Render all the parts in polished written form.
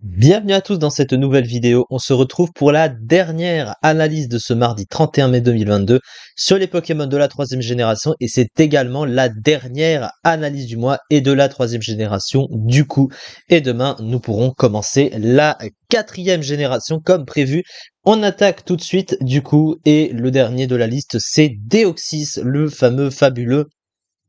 Bienvenue à tous dans cette nouvelle vidéo. On se retrouve pour la dernière analyse de ce mardi 31 mai 2022 sur les Pokémon de la troisième génération et c'est également la dernière analyse du mois et de la troisième génération du coup. Et demain, nous pourrons commencer la quatrième génération comme prévu. On attaque tout de suite du coup et le dernier de la liste c'est Deoxys, le fameux fabuleux.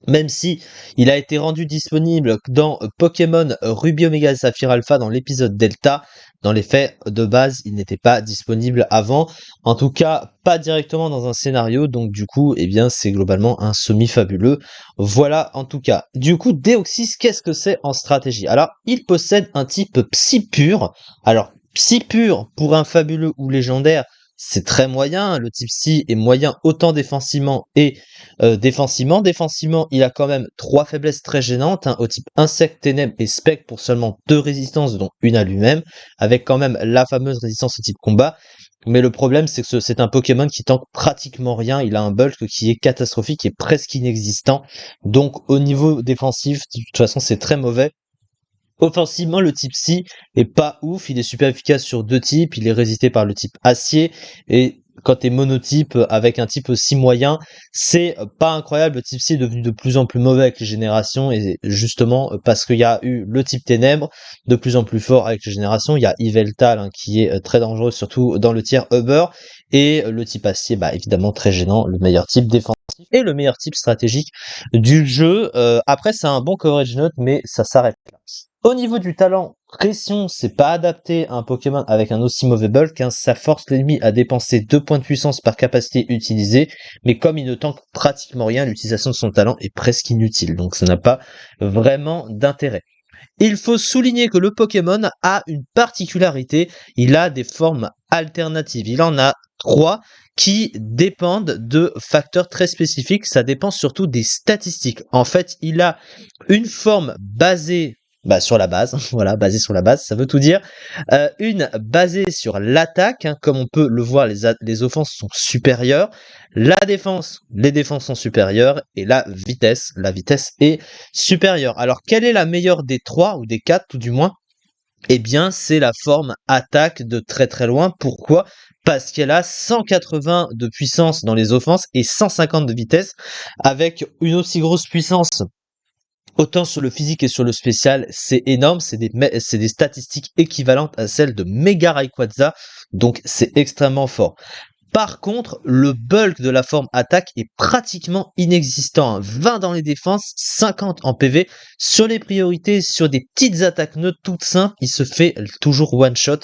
Même si il a été rendu disponible dans Pokémon Ruby Omega et Saphir Alpha dans l'épisode Delta, dans les faits de base, il n'était pas disponible avant. En tout cas, pas directement dans un scénario, donc du coup, eh bien, c'est globalement un semi-fabuleux. Voilà, en tout cas. Du coup, Deoxys, qu'est-ce que c'est en stratégie? Alors, il possède un type Psy pur. Alors, Psy pur pour un fabuleux ou légendaire, c'est très moyen. Le type Psy est moyen autant défensivement et défensivement, il a quand même trois faiblesses très gênantes, hein, au type insecte, ténèbres et spectre pour seulement deux résistances, dont une à lui-même, avec quand même la fameuse résistance au type combat. Mais le problème, c'est que c'est un Pokémon qui tank pratiquement rien. Il a un bulk qui est catastrophique et presque inexistant. Donc au niveau défensif, de toute façon, c'est très mauvais. Offensivement, le type Psy est pas ouf, il est super efficace sur deux types, il est résisté par le type acier, et quand t'es monotype avec un type aussi moyen, c'est pas incroyable, le type Psy est devenu de plus en plus mauvais avec les générations, et justement parce qu'il y a eu le type ténèbres, de plus en plus fort avec les générations, il y a Yveltal hein, qui est très dangereux, surtout dans le tiers Uber, et le type acier, bah évidemment très gênant, le meilleur type défensif et le meilleur type stratégique du jeu. Après, c'est un bon coverage note, mais ça s'arrête là. Au niveau du talent, Pression, c'est pas adapté à un Pokémon avec un aussi mauvais bulk, hein. Ça force l'ennemi à dépenser 2 points de puissance par capacité utilisée, mais comme il ne tank pratiquement rien, l'utilisation de son talent est presque inutile, donc ça n'a pas vraiment d'intérêt. Il faut souligner que le Pokémon a une particularité, il a des formes alternatives. Il en a trois qui dépendent de facteurs très spécifiques, ça dépend surtout des statistiques. En fait, il a une forme basée sur la base, voilà, basée sur la base, ça veut tout dire. Une basée sur l'attaque, hein, comme on peut le voir, les offenses sont supérieures. La défense, les défenses sont supérieures. Et la vitesse est supérieure. Alors, quelle est la meilleure des trois, ou des quatre tout du moins? Eh bien, c'est la forme attaque de très très loin. Pourquoi? Parce qu'elle a 180 de puissance dans les offenses et 150 de vitesse, avec une aussi grosse puissance autant sur le physique et sur le spécial, c'est énorme, c'est des statistiques équivalentes à celles de Mega Rayquaza, donc c'est extrêmement fort. Par contre, le bulk de la forme attaque est pratiquement inexistant, hein. 20 dans les défenses, 50 en PV. Sur les priorités, sur des petites attaques neutres toutes simples, il se fait toujours one shot.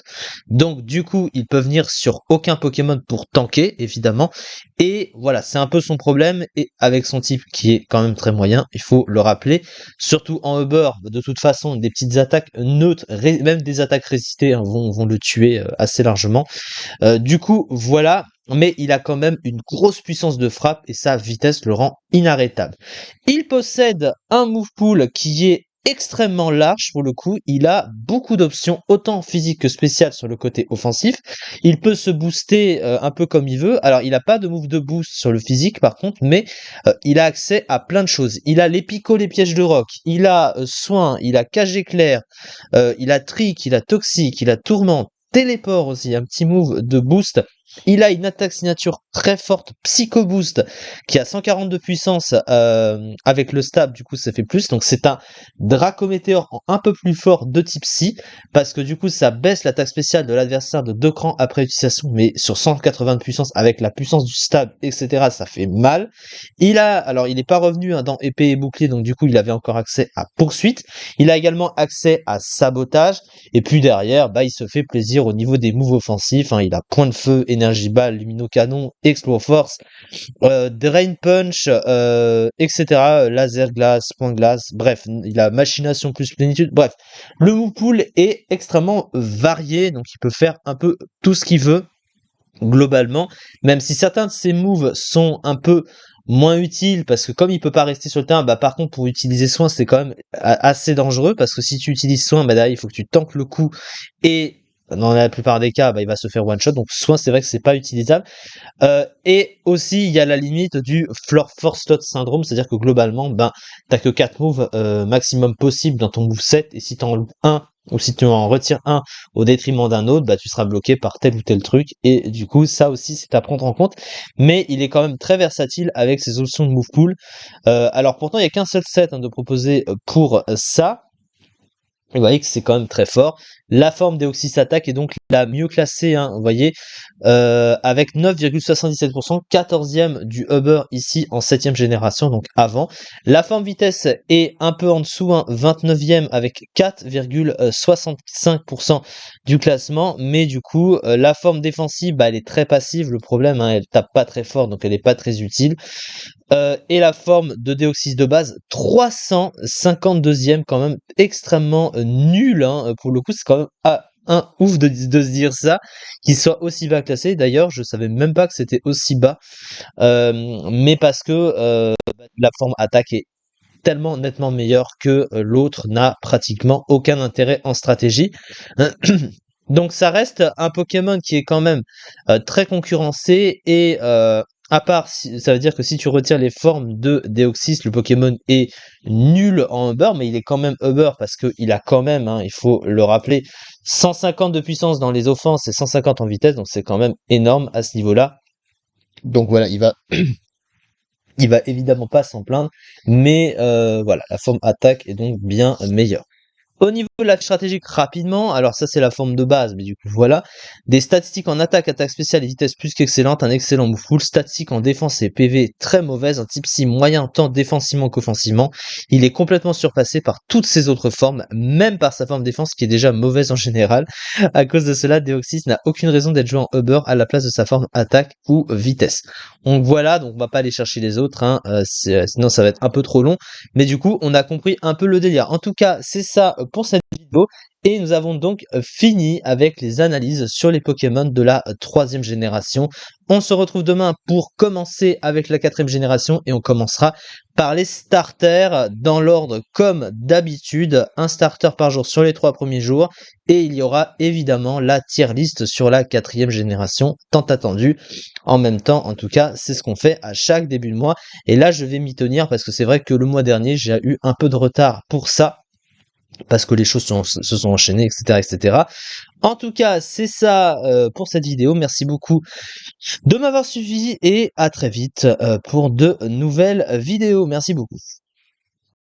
Donc du coup, il peut venir sur aucun Pokémon pour tanker, évidemment. Et voilà, c'est un peu son problème. Et avec son type qui est quand même très moyen, il faut le rappeler. Surtout en Uber, de toute façon, des petites attaques neutres, même des attaques résistées, hein, vont le tuer assez largement. Du coup, voilà, mais il a quand même une grosse puissance de frappe et sa vitesse le rend inarrêtable. Il possède un move pool qui est extrêmement large pour le coup, il a beaucoup d'options autant physique que spéciales sur le côté offensif. Il peut se booster un peu comme il veut. Alors, il n'a pas de move de boost sur le physique par contre, mais il a accès à plein de choses. Il a les picots, les pièges de roc, il a soin, il a cage éclair, il a trick, il a toxique, il a tourmente, téléport aussi, un petit move de boost. Il a une attaque signature très forte, Psycho Boost, qui a 140 de puissance avec le stab, du coup ça fait plus. Donc c'est un Dracométéor un peu plus fort de type Psy, parce que du coup ça baisse l'attaque spéciale de l'adversaire de 2 crans après utilisation, mais sur 180 de puissance, avec la puissance du stab, etc., ça fait mal. Alors il n'est pas revenu hein, dans épée et bouclier, donc du coup il avait encore accès à poursuite. Il a également accès à sabotage, et puis derrière, il se fait plaisir au niveau des moves offensifs, hein. Il a point de feu, énergie balle, lumino-canon, explore force, drain punch, etc. Laser glace, point glace, bref, il a machination plus plénitude, bref. Le move pool est extrêmement varié, donc il peut faire un peu tout ce qu'il veut, globalement, même si certains de ses moves sont un peu moins utiles, parce que comme il peut pas rester sur le terrain, par contre pour utiliser soin c'est quand même assez dangereux, parce que si tu utilises soin, derrière il faut que tu tankes le coup, et dans la plupart des cas, bah, il va se faire one shot, donc soin c'est vrai que c'est pas utilisable. Et aussi il y a la limite du floor force slot syndrome, c'est-à-dire que globalement, ben t'as que 4 moves maximum possible dans ton moveset, et si t'en loupes un ou si tu en retires un au détriment d'un autre, bah tu seras bloqué par tel ou tel truc, et du coup ça aussi c'est à prendre en compte. Mais il est quand même très versatile avec ses options de move pool. Alors pourtant il y a qu'un seul set, hein, de proposer pour ça. Et vous voyez que c'est quand même très fort. La forme Deoxys Attack est donc la mieux classée, hein, vous voyez, avec 9,77%, 14e du Uber ici en 7e génération, donc avant. La forme vitesse est un peu en dessous, hein, 29e avec 4,65% du classement, mais du coup, la forme défensive, bah, elle est très passive. Le problème, hein, elle tape pas très fort, donc elle est pas très utile. Et la forme de Deoxys de base, 352e quand même, extrêmement nul, hein, pour le coup, c'est quand même un ouf de se dire ça, qu'il soit aussi bas classé. D'ailleurs, je savais même pas que c'était aussi bas, mais parce que la forme attaque est tellement nettement meilleure que l'autre n'a pratiquement aucun intérêt en stratégie. Donc ça reste un Pokémon qui est quand même très concurrencé, et à part, ça veut dire que si tu retires les formes de Deoxys, le Pokémon est nul en Uber, mais il est quand même Uber parce qu'il a quand même, hein, il faut le rappeler, 150 de puissance dans les offenses et 150 en vitesse, donc c'est quand même énorme à ce niveau-là. Donc voilà, il va évidemment pas s'en plaindre, mais voilà, la forme attaque est donc bien meilleure. Au niveau de la stratégique rapidement, alors ça c'est la forme de base, mais du coup voilà. Des statistiques en attaque, attaque spéciale et vitesse plus qu'excellente, un excellent move full. Statistiques en défense et PV très mauvaise, un type 6 moyen tant défensivement qu'offensivement. Il est complètement surpassé par toutes ses autres formes, même par sa forme défense qui est déjà mauvaise en général. À cause de cela, Deoxys n'a aucune raison d'être joué en Uber à la place de sa forme attaque ou vitesse. Donc voilà, donc on va pas aller chercher les autres, hein, sinon ça va être un peu trop long. Mais du coup, on a compris un peu le délire. En tout cas, c'est ça pour cette vidéo. Et nous avons donc fini avec les analyses sur les Pokémon de la 3e génération. On se retrouve demain pour commencer avec la 4e génération, et on commencera par les starters dans l'ordre comme d'habitude. Un starter par jour sur les 3 premiers jours. Et il y aura évidemment la tier list sur la 4e génération, tant attendue. En même temps, en tout cas, c'est ce qu'on fait à chaque début de mois. Et là, je vais m'y tenir parce que c'est vrai que le mois dernier, j'ai eu un peu de retard pour ça, parce que les choses se sont enchaînées, etc., etc. En tout cas, c'est ça pour cette vidéo. Merci beaucoup de m'avoir suivi, et à très vite pour de nouvelles vidéos. Merci beaucoup.